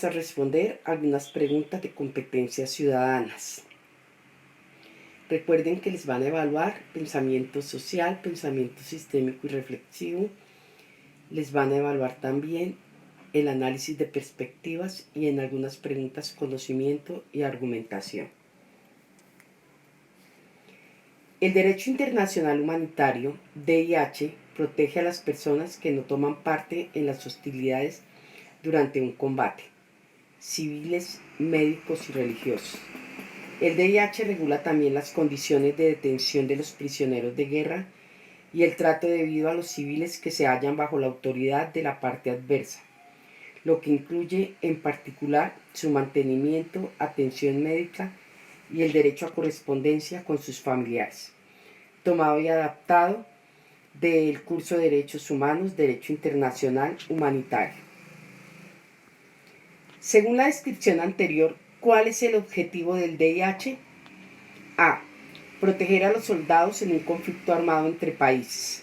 vamos a responder algunas preguntas de competencias ciudadanas. Recuerden que les van a evaluar pensamiento social, pensamiento sistémico y reflexivo. Les van a evaluar también el análisis de perspectivas y en algunas preguntas conocimiento y argumentación. El derecho internacional humanitario, DIH, protege a las personas que no toman parte en las hostilidades durante un combate, civiles, médicos y religiosos. El DIH regula también las condiciones de detención de los prisioneros de guerra y el trato debido a los civiles que se hallan bajo la autoridad de la parte adversa, lo que incluye en particular su mantenimiento, atención médica y el derecho a correspondencia con sus familiares, tomado y adaptado del curso de Derechos Humanos, Derecho Internacional Humanitario. Según la descripción anterior, ¿cuál es el objetivo del DIH? A. Proteger a los soldados en un conflicto armado entre países.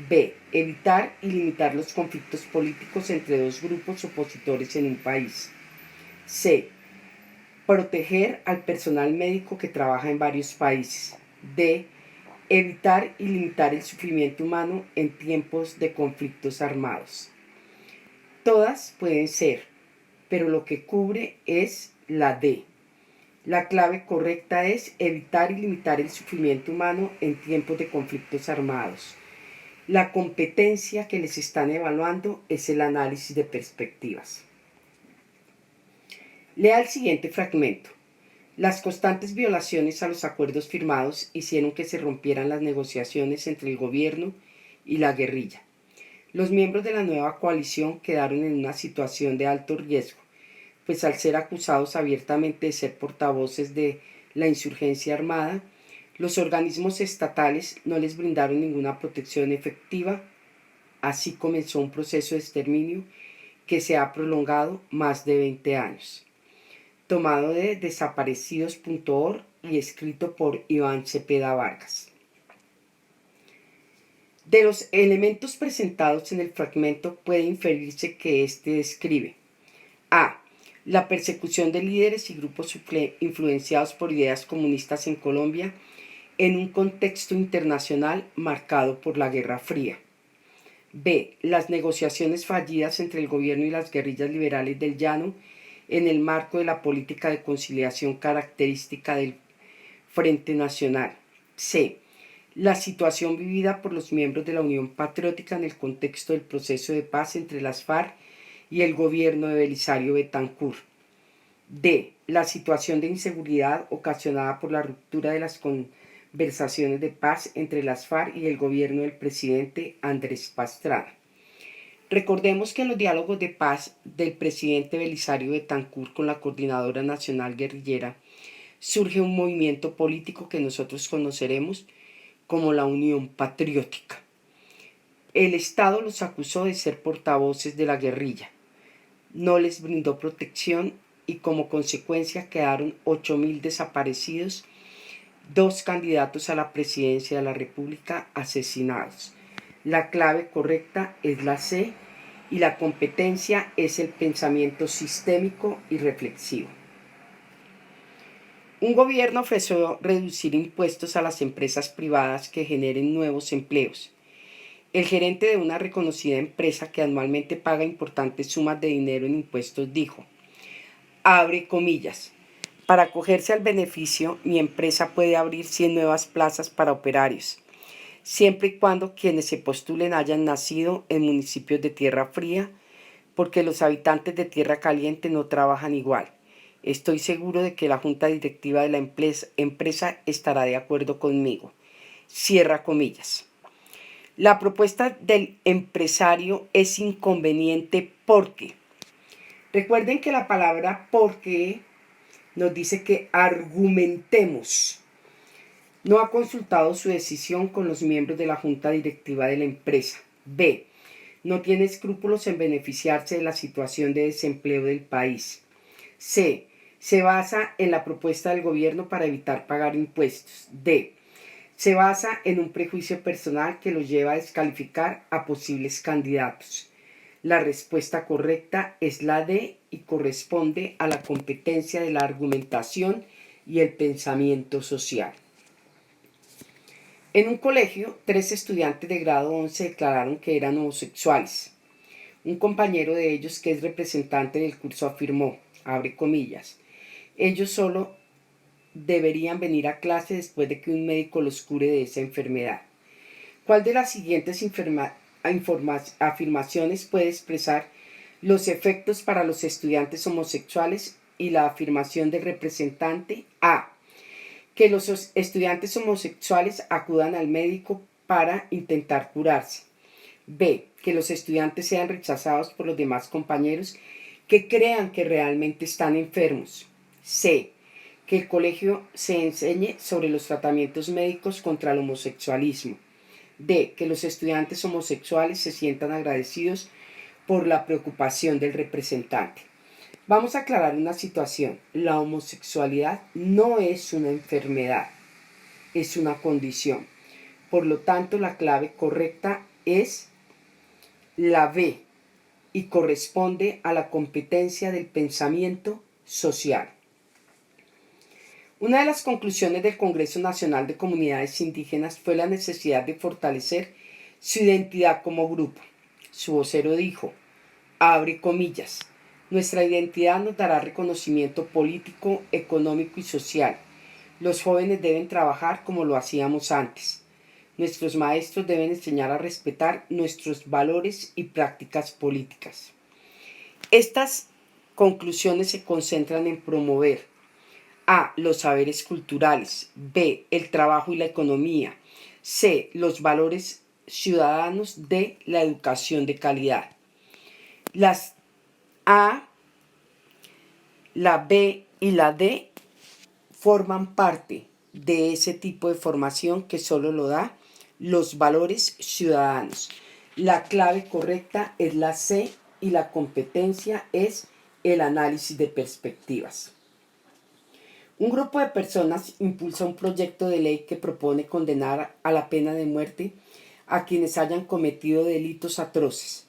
B. Evitar y limitar los conflictos políticos entre dos grupos opositores en un país. C. Proteger al personal médico que trabaja en varios países. D. Evitar y limitar el sufrimiento humano en tiempos de conflictos armados. Todas pueden ser, pero lo que cubre es la D. La clave correcta es evitar y limitar el sufrimiento humano en tiempos de conflictos armados. La competencia que les están evaluando es el análisis de perspectivas. Lea el siguiente fragmento. Las constantes violaciones a los acuerdos firmados hicieron que se rompieran las negociaciones entre el gobierno y la guerrilla. Los miembros de la nueva coalición quedaron en una situación de alto riesgo, pues al ser acusados abiertamente de ser portavoces de la insurgencia armada, los organismos estatales no les brindaron ninguna protección efectiva. Así comenzó un proceso de exterminio que se ha prolongado más de 20 años. Tomado de desaparecidos.org y escrito por Iván Cepeda Vargas. De los elementos presentados en el fragmento puede inferirse que éste describe a. La persecución de líderes y grupos influenciados por ideas comunistas en Colombia en un contexto internacional marcado por la Guerra Fría. B. Las negociaciones fallidas entre el gobierno y las guerrillas liberales del Llano en el marco de la política de conciliación característica del Frente Nacional. C. La situación vivida por los miembros de la Unión Patriótica en el contexto del proceso de paz entre las FARC y el gobierno de Belisario Betancur. D. La situación de inseguridad ocasionada por la ruptura de las conversaciones de paz entre las FARC y el gobierno del presidente Andrés Pastrana. Recordemos que en los diálogos de paz del presidente Belisario Betancur con la Coordinadora Nacional Guerrillera surge un movimiento político que nosotros conoceremos como la Unión Patriótica. El Estado los acusó de ser portavoces de la guerrilla, no les brindó protección y como consecuencia quedaron 8.000 desaparecidos, 2 candidatos a la presidencia de la República asesinados. La clave correcta es la C y la competencia es el pensamiento sistémico y reflexivo. Un gobierno ofreció reducir impuestos a las empresas privadas que generen nuevos empleos. El gerente de una reconocida empresa que anualmente paga importantes sumas de dinero en impuestos dijo, abre comillas, para acogerse al beneficio, mi empresa puede abrir 100 nuevas plazas para operarios, siempre y cuando quienes se postulen hayan nacido en municipios de tierra fría, porque los habitantes de tierra caliente no trabajan igual. Estoy seguro de que la junta directiva de la empresa estará de acuerdo conmigo. Cierra comillas. La propuesta del empresario es inconveniente porque, recuerden que la palabra porque nos dice que argumentemos. No ha consultado su decisión con los miembros de la junta directiva de la empresa. B. No tiene escrúpulos en beneficiarse de la situación de desempleo del país. C. Se basa en la propuesta del gobierno para evitar pagar impuestos. D. Se basa en un prejuicio personal que los lleva a descalificar a posibles candidatos. La respuesta correcta es la D y corresponde a la competencia de la argumentación y el pensamiento social. En un colegio, 3 estudiantes de grado 11 declararon que eran homosexuales. Un compañero de ellos, que es representante del curso, afirmó, abre comillas, ellos solo deberían venir a clase después de que un médico los cure de esa enfermedad. ¿Cuál de las siguientes afirmaciones puede expresar los efectos para los estudiantes homosexuales y la afirmación del representante? A. Que los estudiantes homosexuales acudan al médico para intentar curarse. B. Que los estudiantes sean rechazados por los demás compañeros que crean que realmente están enfermos. C. Que el colegio se enseñe sobre los tratamientos médicos contra el homosexualismo. D. Que los estudiantes homosexuales se sientan agradecidos por la preocupación del representante. Vamos a aclarar una situación. La homosexualidad no es una enfermedad, es una condición. Por lo tanto, la clave correcta es la B y corresponde a la competencia del pensamiento social. Una de las conclusiones del Congreso Nacional de Comunidades Indígenas fue la necesidad de fortalecer su identidad como grupo. Su vocero dijo, abre comillas, nuestra identidad nos dará reconocimiento político, económico y social. Los jóvenes deben trabajar como lo hacíamos antes. Nuestros maestros deben enseñar a respetar nuestros valores y prácticas políticas. Estas conclusiones se concentran en promover A. Los saberes culturales. B. El trabajo y la economía. C. Los valores ciudadanos. D. La educación de calidad. Las A, la B y la D forman parte de ese tipo de formación que solo lo da los valores ciudadanos. La clave correcta es la C y la competencia es el análisis de perspectivas. Un grupo de personas impulsa un proyecto de ley que propone condenar a la pena de muerte a quienes hayan cometido delitos atroces.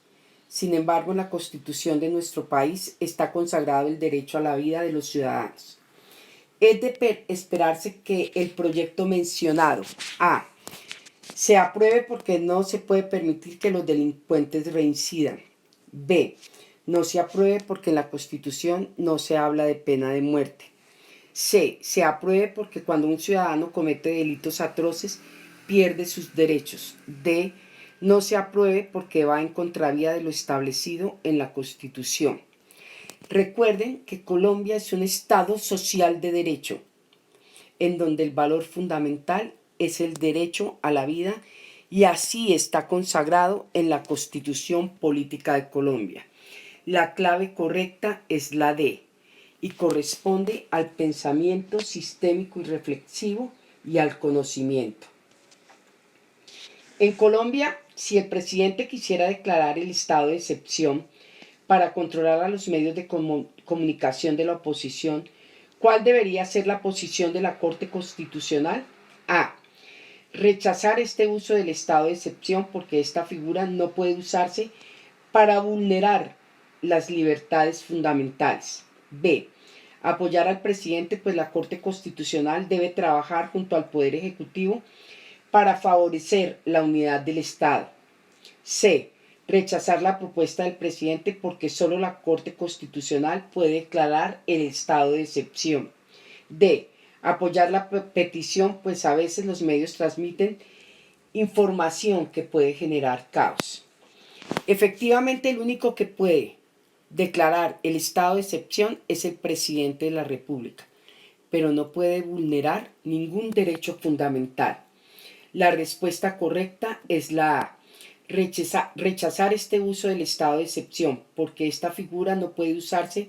Sin embargo, en la Constitución de nuestro país está consagrado el derecho a la vida de los ciudadanos. Es de esperarse que el proyecto mencionado A. se apruebe porque no se puede permitir que los delincuentes reincidan. B. No se apruebe porque en la Constitución no se habla de pena de muerte. C. Se apruebe porque cuando un ciudadano comete delitos atroces pierde sus derechos. D. No se apruebe porque va en contravía de lo establecido en la Constitución. Recuerden que Colombia es un Estado social de derecho, en donde el valor fundamental es el derecho a la vida y así está consagrado en la Constitución Política de Colombia. La clave correcta es la D y corresponde al pensamiento sistémico y reflexivo y al conocimiento. En Colombia, si el presidente quisiera declarar el estado de excepción para controlar a los medios de comunicación de la oposición, ¿cuál debería ser la posición de la Corte Constitucional? A. Rechazar este uso del estado de excepción porque esta figura no puede usarse para vulnerar las libertades fundamentales. B. Apoyar al presidente, pues la Corte Constitucional debe trabajar junto al Poder Ejecutivo para favorecer la unidad del Estado. C. Rechazar la propuesta del presidente porque solo la Corte Constitucional puede declarar el estado de excepción. D. Apoyar la petición, pues a veces los medios transmiten información que puede generar caos. Efectivamente, el único que puede declarar el estado de excepción es el presidente de la República, pero no puede vulnerar ningún derecho fundamental. La respuesta correcta es la A. Rechazar este uso del estado de excepción, porque esta figura no puede usarse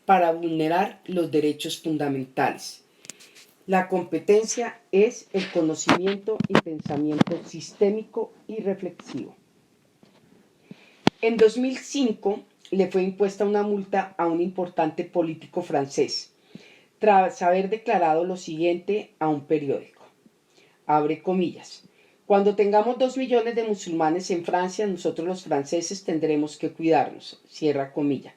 para vulnerar los derechos fundamentales. La competencia es el conocimiento y pensamiento sistémico y reflexivo. En 2005 le fue impuesta una multa a un importante político francés, tras haber declarado lo siguiente a un periódico. Abre comillas. Cuando tengamos 2 millones de musulmanes en Francia, nosotros los franceses tendremos que cuidarnos. Cierra comilla.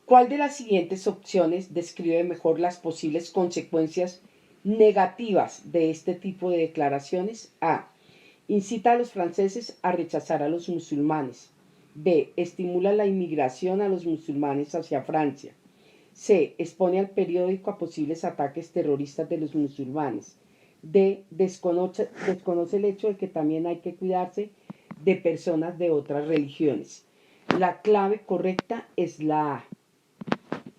¿Cuál de las siguientes opciones describe mejor las posibles consecuencias negativas de este tipo de declaraciones? A. Incita a los franceses a rechazar a los musulmanes. B. Estimula la inmigración a los musulmanes hacia Francia. C. Expone al periódico a posibles ataques terroristas de los musulmanes. D. Desconoce el hecho de que también hay que cuidarse de personas de otras religiones. La clave correcta es la A.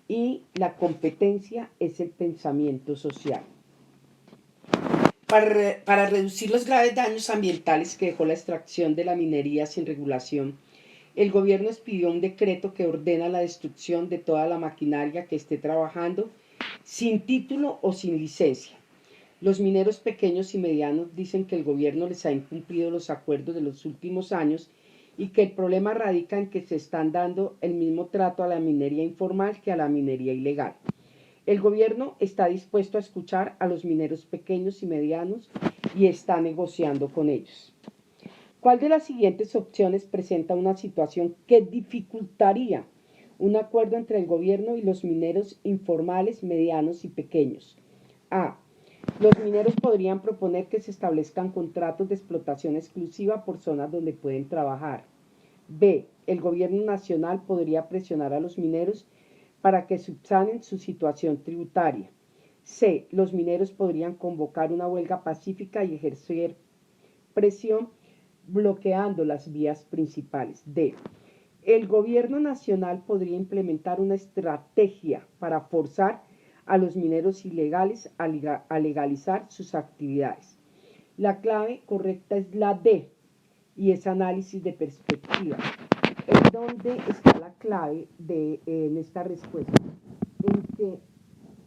Y la competencia es el pensamiento social. Para reducir los graves daños ambientales que dejó la extracción de la minería sin regulación, el gobierno expidió un decreto que ordena la destrucción de toda la maquinaria que esté trabajando sin título o sin licencia. Los mineros pequeños y medianos dicen que el gobierno les ha incumplido los acuerdos de los últimos años y que el problema radica en que se están dando el mismo trato a la minería informal que a la minería ilegal. El gobierno está dispuesto a escuchar a los mineros pequeños y medianos y está negociando con ellos. ¿Cuál de las siguientes opciones presenta una situación que dificultaría un acuerdo entre el gobierno y los mineros informales, medianos y pequeños? A. Los mineros podrían proponer que se establezcan contratos de explotación exclusiva por zonas donde pueden trabajar. B. El gobierno nacional podría presionar a los mineros para que subsanen su situación tributaria. C. Los mineros podrían convocar una huelga pacífica y ejercer presión bloqueando las vías principales. D. El gobierno nacional podría implementar una estrategia para forzar a los mineros ilegales a legalizar sus actividades. La clave correcta es la D y es análisis de perspectiva. ¿En dónde está la clave en esta respuesta? En que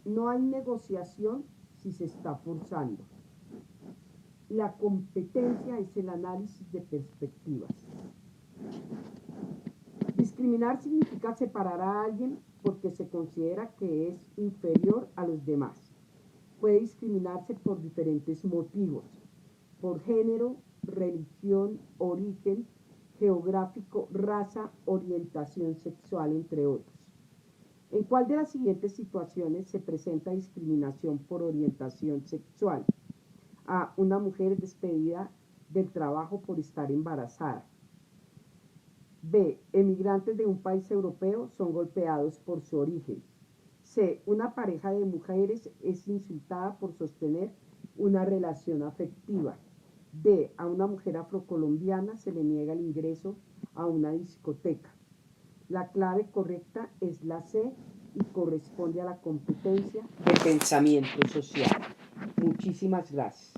no hay negociación si se está forzando. La competencia es el análisis de perspectivas. Discriminar significa separar a alguien porque se considera que es inferior a los demás. Puede discriminarse por diferentes motivos, por género, religión, origen geográfico, raza, orientación sexual, entre otros. ¿En cuál de las siguientes situaciones se presenta discriminación por orientación sexual? A. Una mujer es despedida del trabajo por estar embarazada. B. Emigrantes de un país europeo son golpeados por su origen. C. Una pareja de mujeres es insultada por sostener una relación afectiva. D. A una mujer afrocolombiana se le niega el ingreso a una discoteca. La clave correcta es la C y corresponde a la competencia de pensamiento social. Muchísimas gracias.